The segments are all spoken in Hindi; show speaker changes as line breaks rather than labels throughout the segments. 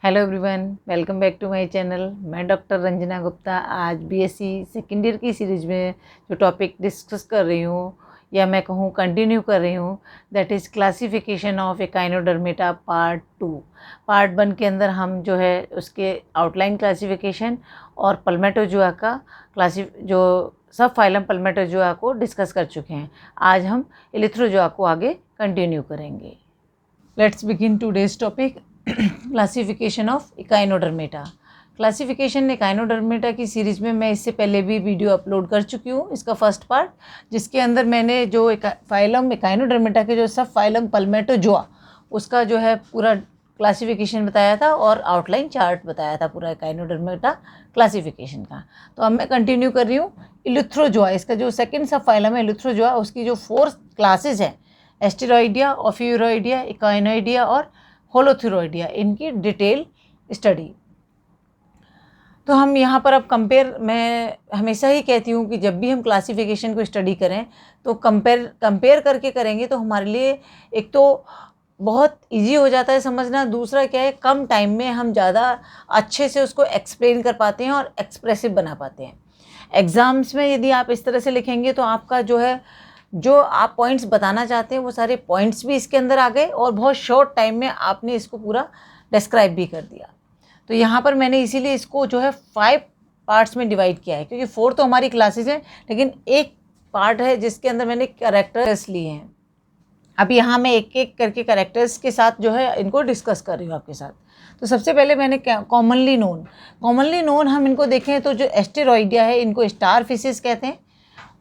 Hello everyone, welcome back to my channel. मैं डॉक्टर रंजना गुप्ता आज बीएससी सेकेंड ईयर की सीरीज़ में जो टॉपिक डिस्कस कर रही हूँ या मैं कहूँ कंटिन्यू कर रही हूँ, that is classification of echinodermata part 2। Part 1 के अंदर हम जो है उसके आउटलाइन क्लासिफिकेशन और पल्मेटोजुआ का जो सब फाइलम पल्मेटोजुआ को डिस्कस कर चुके हैं। आज हम इलिथ्रोजुआ को आगे कंटिन्यू करेंगे। Let's begin today's topic classification of echinodermata. Classification echinodermata की सीरीज़ में मैं इससे पहले भी वीडियो अपलोड कर चुकी हूँ, इसका फर्स्ट पार्ट, जिसके अंदर मैंने जो फाइलम एकाइनोडर्मेटा के जो सब फाइलम पल्मेटोजुआ उसका जो है पूरा क्लासिफिकेशन बताया था और आउटलाइन चार्ट बताया था पूरा एकाइनोडर्मेटा क्लासिफिकेशन का। तो अब मैं कंटिन्यू कर रही हूँ इलिथ्रोजुआ, इसका जो सेकेंड सब फाइलम है इलिथ्रोजुआ, उसकी जो 4 क्लासेज हैं, एस्टेरॉइडिया, ओफियूरॉइडिया, इकाइनोइडिया और होलोथुरॉइडिया, इनकी डिटेल स्टडी। तो हम यहाँ पर अब मैं हमेशा ही कहती हूँ कि जब भी हम क्लासिफिकेशन को स्टडी करें तो कंपेयर करके करेंगे तो हमारे लिए एक तो बहुत इजी हो जाता है समझना, दूसरा क्या है कम टाइम में हम ज़्यादा अच्छे से उसको एक्सप्लेन कर पाते हैं और एक्सप्रेसिव बना पाते हैं। एग्ज़ाम्स में यदि आप इस तरह से लिखेंगे तो आपका जो आप पॉइंट्स बताना चाहते हैं वो सारे पॉइंट्स भी इसके अंदर आ गए और बहुत शॉर्ट टाइम में आपने इसको पूरा डिस्क्राइब भी कर दिया। तो यहाँ पर मैंने इसीलिए इसको जो है 5 पार्ट्स में डिवाइड किया है, क्योंकि 4 तो हमारी क्लासेज हैं लेकिन एक पार्ट है जिसके अंदर मैंने कैरेक्टर्स लिए हैं। अब यहाँ मैं एक एक करके कैरेक्टर्स के साथ जो है इनको डिस्कस कर रही हूँ आपके साथ। तो सबसे पहले मैंने कॉमनली नोन हम इनको देखें तो जो एस्टेरॉइडिया है इनको स्टार फिशेस कहते हैं।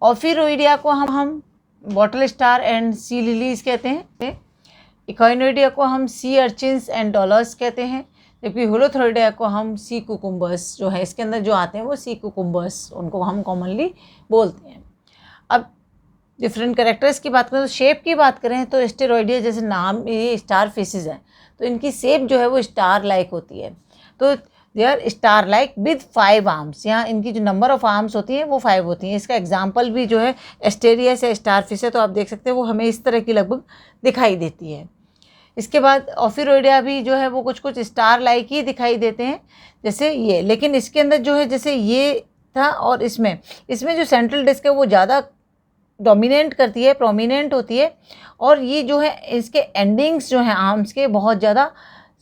ओफिरोइडिया को हम bottle star and sea lilies कहते हैं। इकाइनोइडिया को हम सी अर्चिन्स एंड डॉलर्स कहते हैं, जबकि होलोथुरॉइडिया को हम सी कुकुम्बर्स जो है इसके अंदर जो आते हैं वो सी कुकुम्बर्स, उनको हम कॉमनली बोलते हैं। अब डिफरेंट कैरेक्टर्स की बात करें तो शेप की बात करें तो एस्टेरॉइडिया, जैसे नाम ये स्टार फेसेस हैं तो इनकी शेप जो है वो स्टार लाइक होती है। तो they are star like with 5 arms, यहाँ इनकी जो नंबर ऑफ आर्म्स होती हैं वो 5 होती हैं। इसका एग्जाम्पल भी जो है एस्टेरियस या स्टार फिश है, तो आप देख सकते हैं वो हमें इस तरह की लगभग दिखाई देती है। इसके बाद ओफिरोइडिया भी जो है वो कुछ स्टार लाइक ही दिखाई देते हैं जैसे ये, लेकिन इसके अंदर जो है जैसे ये था और इसमें जो सेंट्रल डिस्क है वो ज़्यादा डोमिनेंट करती है, प्रोमिनेंट होती है, और ये जो है इसके एंडिंग्स जो हैं आर्म्स के बहुत ज़्यादा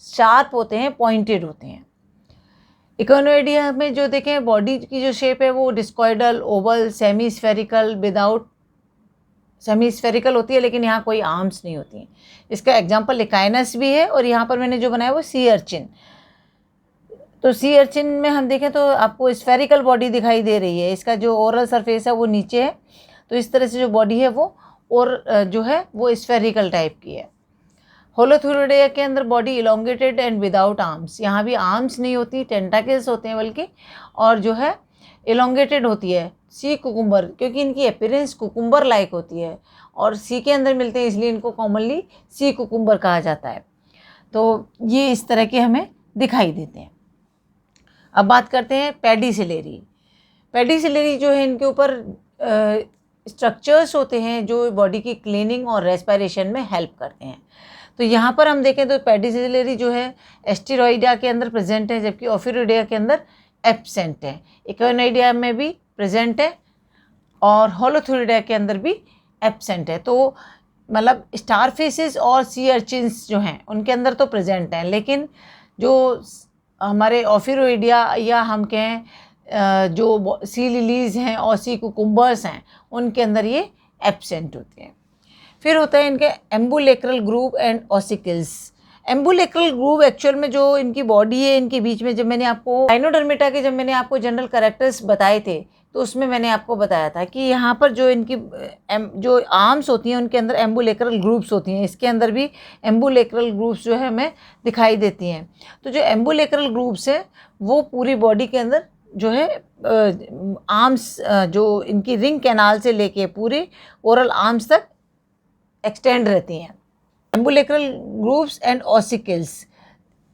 शार्प होते हैं, पॉइंटेड होते हैं। इकाइनोइडिया में जो देखें बॉडी की जो शेप है वो discoidal, Oval, semi spherical, without semi spherical होती है, लेकिन यहाँ कोई आर्म्स नहीं होती हैं। इसका एग्जांपल इकाइनस भी है और यहाँ पर मैंने जो बनाया वो सी अर्चिन। तो सी अर्चिन में हम देखें तो आपको स्फेरिकल बॉडी दिखाई दे रही है, इसका जो ओरल सरफेस है वो नीचे है, तो इस तरह से जो बॉडी है वो और जो है वो स्फेरिकल टाइप की है। होलोथुरॉइडिया के अंदर body elongated and without arms, यहाँ भी आर्म्स नहीं होती, टेंटाकल्स होते हैं बल्कि, और जो है इलोंगेटेड होती है। सी कुकुम्बर, क्योंकि इनकी अपीयरेंस कुकुम्बर लाइक होती है और सी के अंदर मिलते हैं इसलिए इनको कॉमनली सी कुकुम्बर कहा जाता है। तो ये इस तरह के हमें दिखाई देते हैं। अब बात करते हैं पेडिसिलेरी। पेडिसिलेरी जो है इनके ऊपर स्ट्रक्चर्स होते हैं जो बॉडी की क्लीनिंग और रेस्पिरेशन में हेल्प करते हैं। तो यहाँ पर हम देखें तो पेडिसिलेरी जो है एस्टेरॉइडिया के अंदर प्रेजेंट है, जबकि ओफिरोइडिया के अंदर एब्सेंट है। इकाइनोइडिया में भी प्रेजेंट है और होलोथुरॉइडिया के अंदर भी एब्सेंट है। तो मतलब स्टार फिशेस और सी अर्चिन्स जो हैं उनके अंदर तो प्रेजेंट हैं, लेकिन जो हमारे ओफिरोइडिया या हम कहें जो सी लिलीज़ हैं और सी कुकुम्बर्स हैं उनके अंदर ये एब्सेंट होते हैं। फिर होता है इनके ambulacral groove and ossicles. Ambulacral groove actual में जो इनकी बॉडी है इनके बीच में, जब मैंने आपको एकाइनोडर्मेटा के जनरल कैरेक्टर्स बताए थे तो उसमें मैंने आपको बताया था कि यहाँ पर जो इनकी जो आर्म्स होती हैं उनके अंदर एम्बुलेक्रल ग्रूव्स होती हैं, इसके अंदर भी एम्बुलेक्रल ग्रूव्स जो है हमें दिखाई देती हैं। तो जो एम्बुलेक्रल ग्रूव्स है वो पूरी बॉडी के अंदर जो है आर्म्स जो इनकी रिंग कैनाल से लेके पूरे ओरल आर्म्स तक एक्सटेंड रहती हैं। एम्बुलेक्रल ग्रूव्स एंड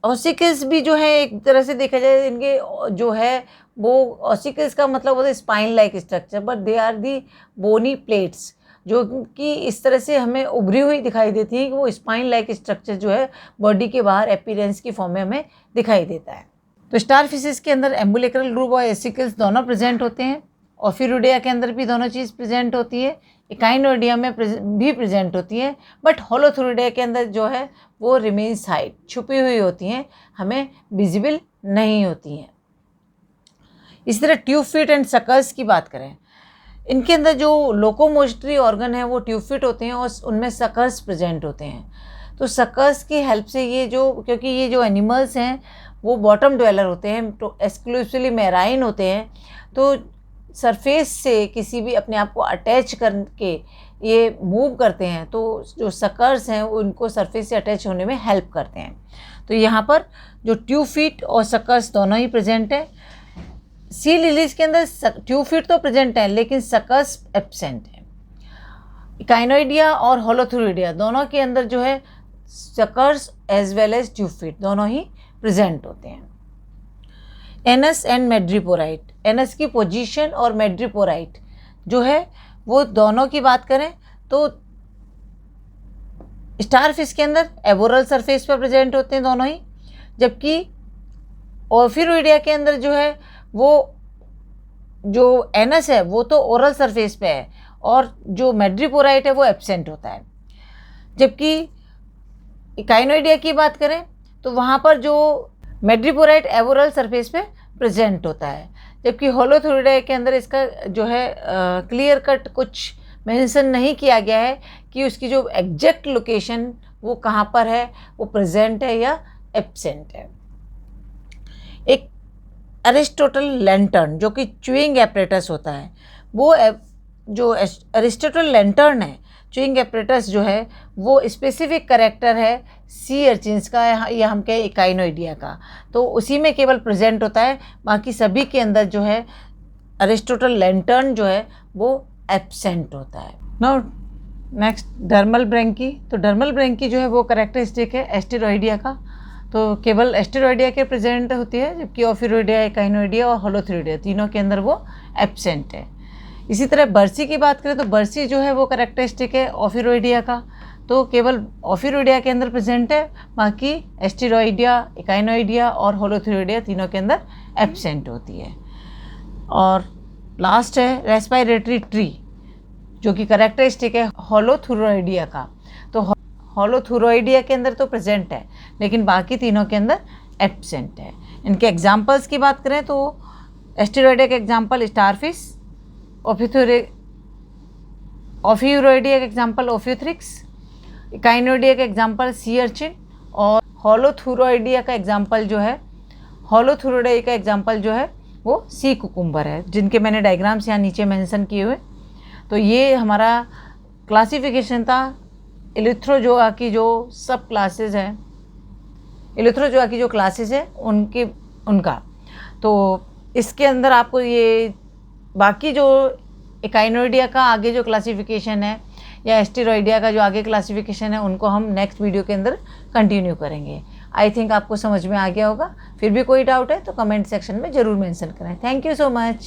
ऑसिकल्स भी जो है एक तरह से देखा जाए इनके जो है वो ऑसिकल्स का मतलब होता है spine like structure, but they are the bony plates. जो कि इस तरह से हमें उभरी हुई दिखाई देती हैं कि वो स्पाइन लाइक स्ट्रक्चर जो है बॉडी के बाहर अपीयरेंस की फॉर्म में हमें दिखाई देता है। तो स्टार फिशेस के अंदर एम्बुलिक्रल ग्रुप और एसिकल्स दोनों प्रेजेंट होते हैं। ऑफिरोडिया के अंदर भी दोनों चीज़ प्रेजेंट होती है, इकाइनोडिया में भी प्रेजेंट होती है, बट होलोथुरिडिया के अंदर जो है वो रिमेन्स हाइड, छुपी हुई होती हैं, हमें विजिबल नहीं होती हैं। इसी तरह ट्यूब फीट एंड सकर्स की बात करें, इनके अंदर जो लोकोमोटरी ऑर्गन है वो ट्यूब फीट होते हैं और उनमें सकर्स प्रेजेंट होते हैं। तो सकर्स की हेल्प से ये जो, क्योंकि ये जो एनिमल्स हैं वो बॉटम ड्वेलर होते हैं, तो एक्सक्लूसिवली मैराइन होते हैं, तो सरफेस से किसी भी अपने आप को अटैच करके ये मूव करते हैं, तो जो सकर्स हैं उनको सरफेस से अटैच होने में हेल्प करते हैं। तो यहाँ पर जो ट्यूब फीट और सकर्स दोनों ही प्रेजेंट है। सी लिलीज के अंदर ट्यूब फीट तो प्रेजेंट है लेकिन सकर्स एब्सेंट है। इकाइनोइडिया और होलोथुरिडिया दोनों के अंदर जो है suckers as well as tube feet दोनों ही प्रेजेंट होते हैं। एनस एंड मैड्रिपोराइट, एनस की पोजीशन और मैड्रिपोराइट जो है वो दोनों की बात करें तो स्टारफिश के अंदर एबोरल सरफेस पर प्रेजेंट होते हैं दोनों ही, जबकि ऑफिरोइडिया के अंदर जो है वो जो एनस है वो तो ओरल सरफेस पे है और जो मैड्रिपोराइट है वो एब्सेंट होता है। जबकि इकाइनोइडिया की बात करें तो वहाँ पर जो मैड्रिपोराइट एबोरल सरफेस पे प्रेजेंट होता है, जबकि होलोथुरिडिया के अंदर इसका जो है क्लियर कट कुछ मेंशन नहीं किया गया है कि उसकी जो एग्जैक्ट लोकेशन वो कहाँ पर है, वो प्रेजेंट है या एब्सेंट है। एक एरिस्टोटल लैंटर्न जो कि च्यूइंग एपरेटस होता है, वो जो एरिस्टोटल लैंटर्न है, च्यूइंग एपरेटस जो है वो स्पेसिफिक कैरेक्टर है सी अर्चिन्स का या हम कहें इकाइनोइडिया का, तो उसी में केवल प्रेजेंट होता है, बाकी सभी के अंदर जो है एरिस्टोटल लैंटर्न जो है वो एब्सेंट होता है। नाउ नेक्स्ट डर्मल ब्रैंकी, तो डर्मल ब्रैंकी जो है वो कैरेक्टरिस्टिक है एस्टेरॉइडिया का, तो केवल एस्टेरॉइडिया के प्रेजेंट होती है, जबकि ऑफिरोइडिया, इकाइनोइडिया और होलोथुरिडिया तीनों के अंदर वो एब्सेंट है। इसी तरह बर्सी की बात करें तो बर्सी जो है वो कैरेक्टरिस्टिक है ऑफिरोइडिया का, तो केवल ऑफिरोइडिया के अंदर प्रेजेंट है, बाकी एस्टेरॉइडिया, इकाइनोइडिया और होलोथुरिडिया तीनों के अंदर एब्सेंट होती है। और लास्ट है रेस्पिरेटरी ट्री जो कि कैरेक्टरिस्टिक है होलोथुरोइडिया का, तो होलोथुरोइडिया के अंदर तो प्रेजेंट है लेकिन बाकी तीनों के अंदर एब्सेंट है। इनके एग्जाम्पल्स की बात करें तो एस्टेरॉइडिया के एग्जाम्पल स्टारफिश, ऑफिरोइडिया के एग्जाम्पल ओफियोथ्रिक्स, इकाइनोइडिया का एग्जाम्पल सी अर्चिन और होलोथुरोइडिया का एग्जाम्पल जो है वो सी कुकुम्बर है, जिनके मैंने डायग्राम्स यहाँ नीचे मेंशन किए हुए। तो ये हमारा क्लासिफिकेशन था इलिथ्रोजोआ की जो सब क्लासेस हैं, इलिथ्रोजोआ की जो क्लासेस है उनका। तो इसके अंदर आपको ये बाकी जो इकाइनोइडिया का आगे जो क्लासिफिकेशन है या एस्टेरॉइडिया का जो आगे क्लासिफिकेशन है उनको हम नेक्स्ट वीडियो के अंदर कंटिन्यू करेंगे। आई थिंक आपको समझ में आ गया होगा। फिर भी कोई डाउट है तो कमेंट सेक्शन में ज़रूर मेंशन करें। Thank you so much.